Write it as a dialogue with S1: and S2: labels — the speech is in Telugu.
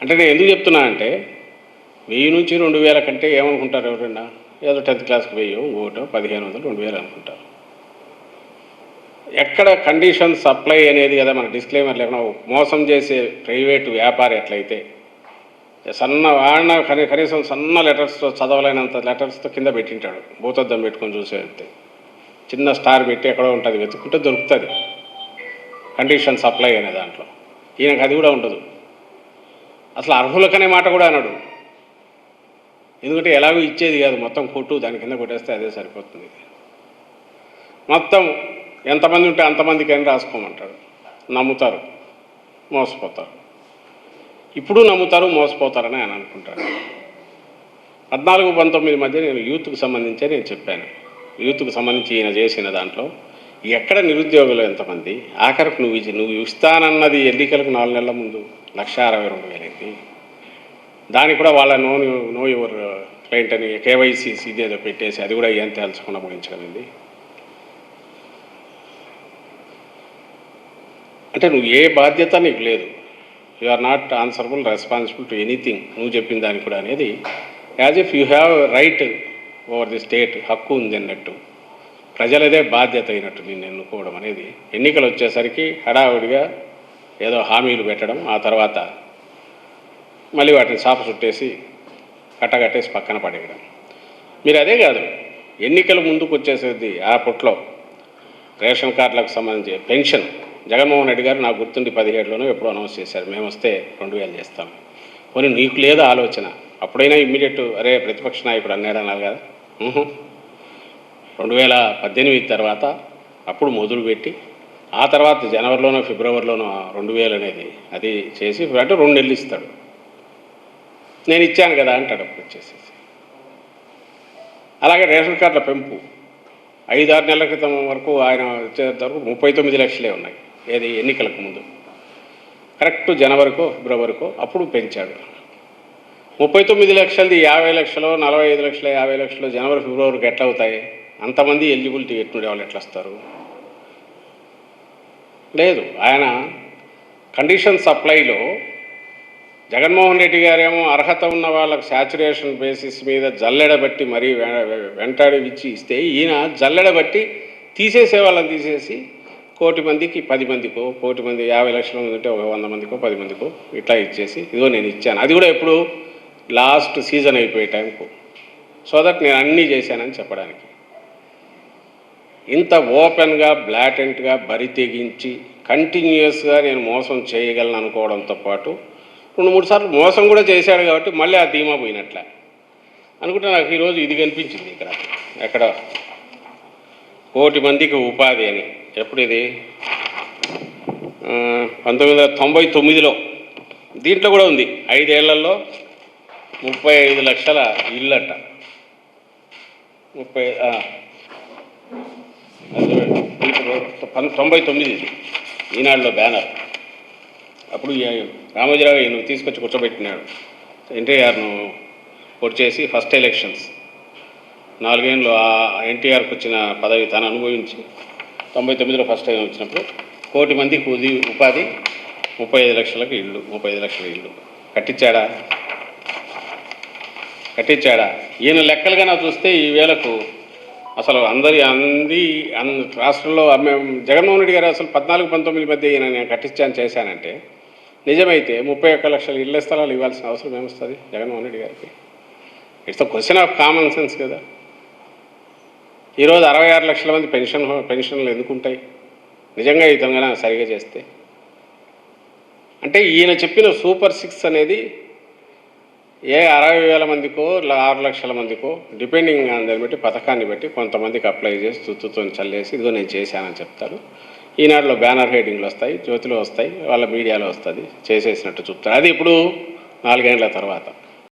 S1: అంటే నేను ఎందుకు చెప్తున్నా అంటే 1000 నుంచి 2000 కంటే ఏమనుకుంటారు ఎవరన్నా? ఏదో 10th క్లాస్కి 1000 ఇంకోటో 1500 2000 అనుకుంటారు. ఎక్కడ కండిషన్ సప్లై అనేది కదా మన డిస్క్లైమర్ లేకుండా మోసం చేసే ప్రైవేటు వ్యాపారి ఎట్లయితే వాడిన కనీసం సన్న లెటర్స్తో చదవలేనంత లెటర్స్తో కింద పెట్టింటాడు, భూతద్దం పెట్టుకొని చూసేస్తే చిన్న స్టార్ పెట్టి ఎక్కడో ఉంటుంది, వెతుక్కుంటే దొరుకుతుంది కండిషన్ సప్లై అనే దాంట్లో. ఈయనకు అది కూడా ఉండదు, అసలు అర్హులకనే మాట కూడా అన్నాడు. ఎందుకంటే ఎలాగో ఇచ్చేది కాదు, మొత్తం కొట్టు దాని కింద కొట్టేస్తే అదే సరిపోతుంది. మొత్తం ఎంతమంది ఉంటే అంతమందికి అని రాసుకోమంటాడు. నమ్ముతారు, మోసపోతారు. ఇప్పుడు నమ్ముతారు, మోసపోతారని ఆయన అనుకుంటాడు. 14-19 మధ్య నేను యూత్కు సంబంధించే నేను చెప్పాను. యూత్కు సంబంధించి ఈయన చేసిన దాంట్లో ఎక్కడ నిరుద్యోగులు ఎంతమంది, ఆఖరికి నువ్వు ఇస్తానన్నది ఎన్నికలకు 4 నెలల ముందు 1,62,000 అయింది. దానికి కూడా వాళ్ళ నో యువర్ క్లయింట్ అని కేవైసీ ఇదేదో పెట్టేసి అది కూడా ఏం తేల్చకుండా ముగించగలిగింది. అంటే నువ్వు ఏ బాధ్యత నీకు లేదు, you are not answerable responsible to anything. నువ్వు చెప్పిన దానికి కూడా అనేది as if you have right over the state, హక్కు ఉంది అన్నట్టు, ప్రజలదే బాధ్యత అయినట్టు నిన్ను ఎన్నుకోవడం అనేది. ఎన్నికలు వచ్చేసరికి హడావుడిగా ఏదో హామీలు పెట్టడం, ఆ తర్వాత మళ్ళీ వాటిని చాప చుట్టేసి కట్టగట్టేసి పక్కన పడేయడం. మీరు అదే కాదు, ఎన్నికల ముందుకు వచ్చేసేది ఆ పుట్లో రేషన్ కార్డులకు సంబంధించి పెన్షన్ జగన్మోహన్ రెడ్డి గారు నాకు గుర్తుండి 17లోనో ఎప్పుడో అనౌన్స్ చేశారు, మేము వస్తే 2000 చేస్తాం. పోనీ నీకు లేదా ఆలోచన? అప్పుడైనా ఇమ్మీడియట్ అరే ప్రతిపక్ష నాయకుడు అన్నాడు అన్నారు కదా. 2018 తర్వాత అప్పుడు మొదలుపెట్టి ఆ తర్వాత జనవరిలోనో ఫిబ్రవరిలోనో 2000 అనేది అది చేసి అంటే 2 నెలలు ఇస్తాడు. నేను ఇచ్చాను కదా అంటాడు అప్పుడు వచ్చేసేసి. అలాగే రేషన్ కార్డుల పెంపు 5-6 నెలల క్రితం వరకు ఆయన వచ్చేంత వరకు 39 లక్షలే ఉన్నాయి, ఏది ఎన్నికలకు ముందు. కరెక్ట్ జనవరికో ఫిబ్రవరికో అప్పుడు పెంచాడు. 39 లక్షలది 50 లక్షలు 45 లక్షలు 50 లక్షలు జనవరి ఫిబ్రవరికి ఎట్లా అవుతాయి? అంతమంది ఎలిజిబిలిటీ ఎట్టుండే వాళ్ళు ఎట్లా వస్తారు? లేదు. ఆయన కండిషన్ సప్లైలో జగన్మోహన్ రెడ్డి గారేమో అర్హత ఉన్న వాళ్ళకు శాచురేషన్ బేసిస్ మీద జల్లెడబట్టి మరీ వెంటాడి ఇస్తే, ఈయన జల్లెడబట్టి తీసేసే వాళ్ళని తీసేసి 1 కోటి మందికి 10 మందికో, 1 కోటి మంది 50 లక్షల మంది ఉంటే 100 మందికో 10 మందికో ఇట్లా ఇచ్చేసి ఇదిగో నేను ఇచ్చాను. అది కూడా ఎప్పుడు లాస్ట్ సీజన్ అయిపోయే టైంకు, సో దట్ నేను అన్నీ చేశానని చెప్పడానికి. ఇంత ఓపెన్గా బ్లాటెంట్గా బరి తెగించి కంటిన్యూస్గా నేను మోసం చేయగలను అనుకోవడంతో పాటు 2-3 సార్లు మోసం కూడా చేశాడు కాబట్టి మళ్ళీ ఆ ధీమా పోయినట్లే అనుకుంటే నాకు ఈరోజు ఇది కనిపించింది. ఇక్కడ ఎక్కడ 1 కోటి మందికి ఉపాధి అని, ఎప్పుడు ఇది 1999లో దీంట్లో కూడా ఉంది. 5 ఏళ్లలో 35 లక్షల ఇల్లట. 99 ఇది ఈనాడులో బ్యానర్. అప్పుడు రామోజీరావు ఈయన తీసుకొచ్చి కూర్చోబెట్టినాడు, ఎన్టీఆర్ను వచ్చేసి ఫస్ట్ ఎలక్షన్స్ 4 ఏళ్ళు ఆ ఎన్టీఆర్కి వచ్చిన పదవి తను అనుభవించి 99లో ఫస్ట్ టైం వచ్చినప్పుడు 1 కోటి మందికి ఉపాధి 35 లక్షలకు ఇళ్ళు, 35 లక్షల ఇళ్ళు కట్టించాడా? ఈయన లెక్కలుగా చూస్తే ఈ వేళకు అసలు రాష్ట్రంలో జగన్మోహన్ రెడ్డి గారు అసలు 14-19 మధ్య ఈయన నేను కట్టించాను చేశానంటే నిజమైతే 31 లక్షల ఇళ్ల స్థలాలు ఇవ్వాల్సిన అవసరం ఏమొస్తుంది జగన్మోహన్ రెడ్డి గారికి? It's the question of common sense కదా. ఈరోజు 66 లక్షల మంది పెన్షన్లు ఎందుకు ఉంటాయి నిజంగా ఈ తెలంగాణ సరిగా చేస్తే? అంటే ఈయన చెప్పిన సూపర్ 6 అనేది 60,000 మందికో 6 లక్షల మందికో డిపెండింగ్ ఆన్ దాన్ని బట్టి పథకాన్ని బట్టి కొంతమందికి అప్లై చేసి తుత్తుతో చల్లేసి ఇదిగో నేను చేశానని చెప్తారు. ఈనాడులో బ్యానర్ హెడ్డింగ్లు వస్తాయి, జ్యోతిలో వస్తాయి, వాళ్ళ మీడియాలో వస్తుంది, చేసేసినట్టు చూపుతారు. అది ఇప్పుడు 4 ఏళ్ల తర్వాత.